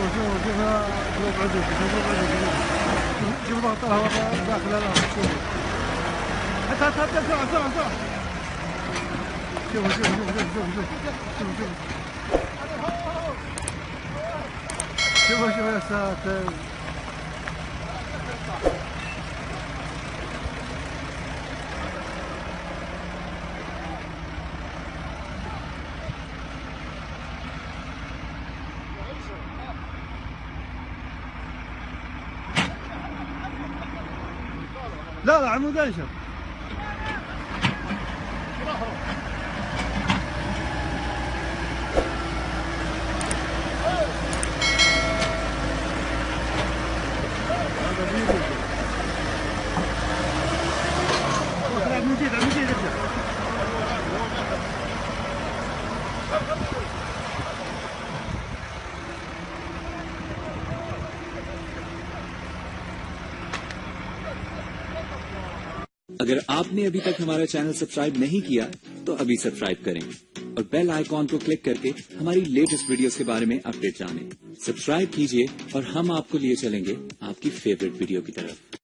شوف عدد شوف ضغط الهواء داخل الارض. شوف هات بسرعه بسرعه بسرعه. شوف يا ساتر. لا عمود انشر. من جديد ارجع. अगर आपने अभी तक हमारा चैनल सब्सक्राइब नहीं किया तो अभी सब्सक्राइब करें और बेल आइकॉन को क्लिक करके हमारी लेटेस्ट वीडियोस के बारे में अपडेट जानें। सब्सक्राइब कीजिए और हम आपको लिए चलेंगे आपकी फेवरेट वीडियो की तरफ।